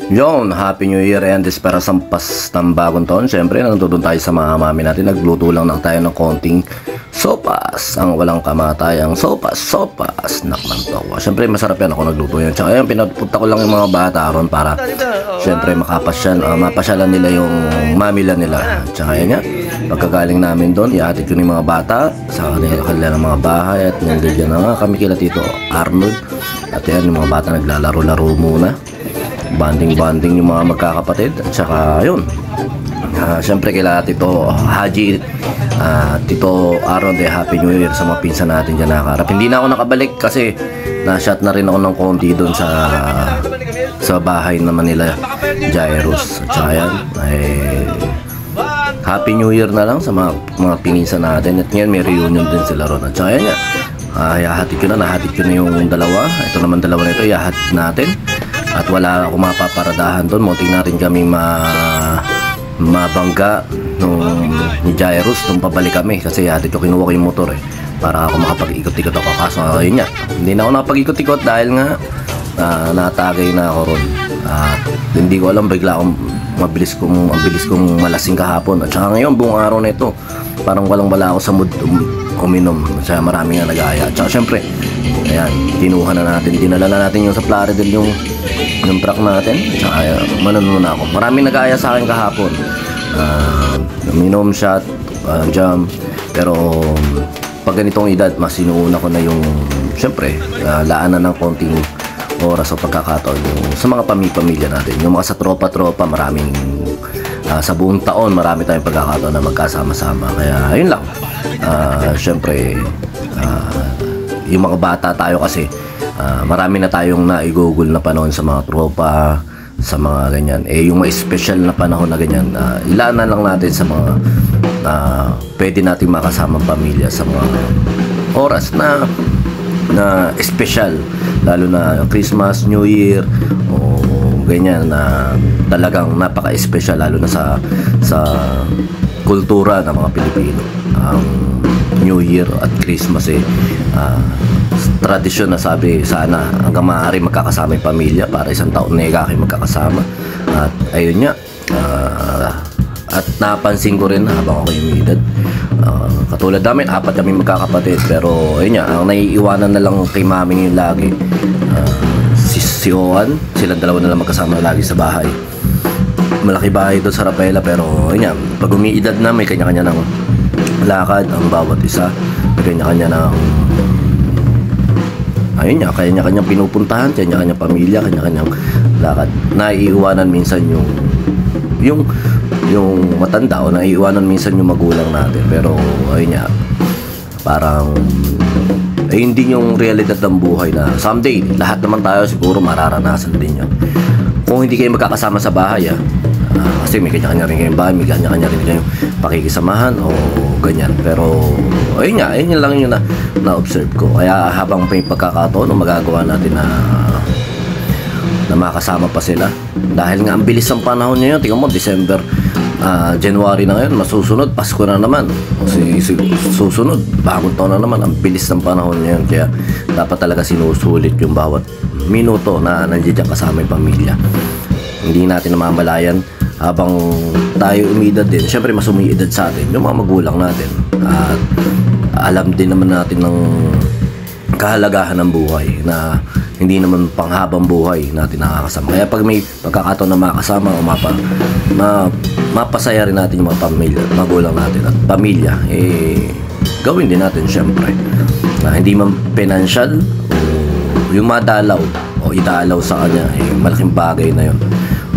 Yon, Happy New Year and this para sampas ng bagong taon. Siyempre, nandun tayo sa mga mami natin. Nagluto lang tayo ng konting sopas. Ang walang kamatayang sopas. Nakman to. Siyempre, masarap yan ako nagluto yan. Tsaka yan, pinapunta ko lang yung mga bata ron para siyempre mapasyalan nila yung mamila nila. Tsaka yan yan. Pagkagaling namin doon, iatid ko yung mga bata sa kanila ng mga bahay. At nandiyan na nga kami kila Tito Arnold. At yan, yung mga bata naglalaro-laro muna. Banding yung mga magkakapatid. At saka yun, syempre kila Tito Haji, Tito Aaron, Happy New Year sa mga pinsan natin dyan nakaharap. Hindi na ako nakabalik kasi na-shot na rin ako ng konti doon sa bahay naman nila Jairus. At saka yan, Happy New Year na lang sa mga pinsan natin. At ngayon may reunion din sila ron. At saka yan nga, nahatid ko na yung dalawa. Ito naman dalawa na ito, ihahatid natin. At wala akong mapaparadahan doon. Muntik natin kami mabangga ni Jairus nung pabalik kami. Kasi hatid ko, kinuha ko yung motor para ako makapag-ikot-ikot ako. Kaso ayun nga, hindi na ako nakapag-ikot-ikot dahil nga natagay na ako ron. At hindi ko alam, bigla akong mabilis kong malasing kahapon. At saka ngayon, buong araw na ito, parang walang-wala ako sa mood uminom. Kaya marami nga nag-aaya. At saka syempre, ayan, dinala na natin yung sa Plaridel yung truck natin. Tsaka manuno na ako. Maraming nag-aaya sa akin kahapon. Minom shot, jam. Pero pag ganitong edad, mas sinuuna ko na yung syempre, laanan ng konting oras o pagkakataon yung sa mga pamilya natin. Yung mga sa tropa-tropa, maraming sa buong taon, marami tayong pagkakataon na magkasama-sama. Kaya ayun lang. Syempre, yung mga bata tayo kasi marami na tayong naigugol na panahon sa mga tropa, sa mga ganyan. Yung mga special na panahon na ganyan, ilanan lang natin sa mga pwede nating makasama pamilya sa mga oras na special, lalo na Christmas, New Year o ganyan na talagang napaka-special, lalo na sa kultura ng mga Pilipino. New Year at Christmas tradisyon na sabi sana hanggang maaari magkakasama yung pamilya para isang taon na kayo magkakasama. At ayun nga, at napansin ko rin habang ako yung edad, katulad namin, 4 kami magkakapatid, pero ayun nga, ang naiiwanan na lang kay mami yung lagi si Owen, silang dalawa na lang magkasama lagi sa bahay. Malaki bahay doon sa Rapela, pero ayun nga, pag umiidad na, may kanya-kanya ng lakad ang bawat isa, may kanya-kanya ng ayun nga, kanya-kanyang pinupuntahan, kanya-kanyang pamilya, kanya-kanyang lakad. Naiiwanan minsan yung matanda o naiiwanan minsan yung magulang natin, pero ayun nga, parang hindi yung realidad ng buhay na someday lahat naman tayo siguro mararanasan din yun. Kung hindi kayo magkakasama sa bahay kasi may kanya-kanya rin kayong bahay, may kanya-kanya rin kayong pakikisamahan o ganyan. Pero ayun nga, ayun lang yung na-observe ko. Kaya habang may pagkakataon magagawa natin na makasama pa sila. Dahil nga ang bilis ng panahon ngayon, tingnan mo, December, January na ngayon, masusunod, Pasko na naman. Kasi susunod, bagong taon na naman. Ang bilis ng panahon ngayon. Kaya dapat talaga sinusulit yung bawat minuto na nandiyan kasama yung pamilya. Hindi natin namamalayan habang tayo umidad din. Siyempre mas umiidad sa atin yung mga magulang natin. At alam din naman natin ng kahalagahan ng buhay na hindi naman panghabang buhay natin nakakasama. Kaya pag may pagkakataon na makasama o mapasaya rin natin yung mga pamilya, magulang natin at pamilya, gawin din natin siyempre. Hindi man financial, yung madalaw o idalaw sa kanya, malaking bagay na yun.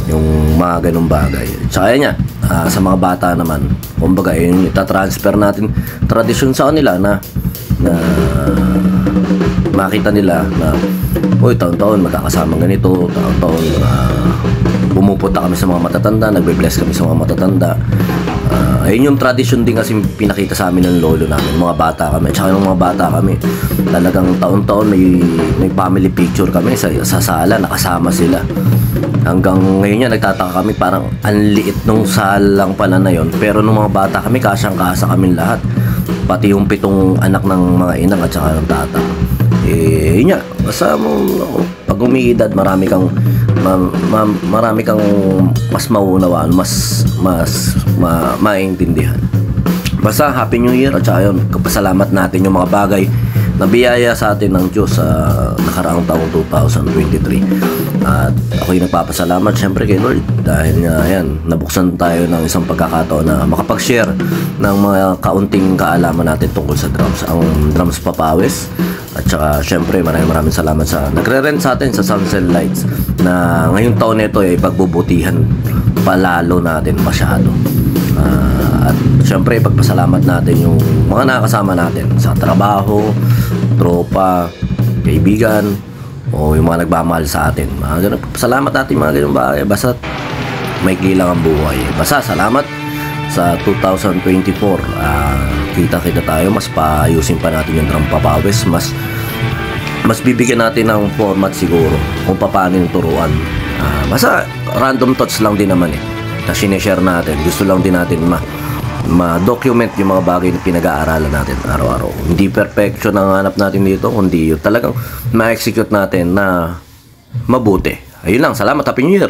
Yung mga ganung bagay. Tsaka yan sa mga bata naman, kumbaga yung itatransfer natin tradisyon sa kanila na makita nila na taon-taon magkakasama ganito, taon-taon pumupunta kami sa mga matatanda, nagbe-bless kami sa mga matatanda. Ayun yung tradisyon din kasi pinakita sa amin ng lolo namin, mga bata kami. Tsaka yung mga bata kami, talagang taon-taon may family picture kami sa sala, nakasama sila. Hanggang ngayon nagtataka kami, parang ang liit nung salang pala na yon, pero nung mga bata kami, kasyang-kasa kami lahat, pati yung 7 anak ng mga inang at saka ng tatang. Yun nga, basta pag umiidad, marami kang marami kang mas mauunawaan, mas maintindihan. Basta Happy New Year, at saka yun, kapasalamat natin yung mga bagay na biyaya sa atin ng Diyos sa nakaraang taong 2023. At ako'y nagpapasalamat syempre kay Lord dahil nga yan, nabuksan tayo ng isang pagkakataon na makapag-share ng mga kaunting kaalaman natin tungkol sa drums, ang drums papawis. At saka syempre maraming salamat sa nagre-rent sa atin sa Sunset Lights, na ngayong taon nito ay pagbubutihan palalo natin masyado. At syempre pagpasalamat natin yung mga nakakasama natin sa trabaho, tropa, kaibigan, o yung mga nagmamahal sa atin. Salamat natin mga ganun bagay. Basta maikli lang ang buhay. Basta salamat sa 2024. Kita tayo, mas paayusin pa natin yung drum papawis, mas bibigyan natin ng format siguro kung paano yung turuan. Basta random thoughts lang din naman na sineshare natin. Gusto lang din natin ma-document yung mga bagay na pinag-aaralan natin araw-araw. Hindi perfection ang hanap natin dito, kundi yung talagang ma-execute natin na mabuti. Ayun lang, salamat, Happy New Year!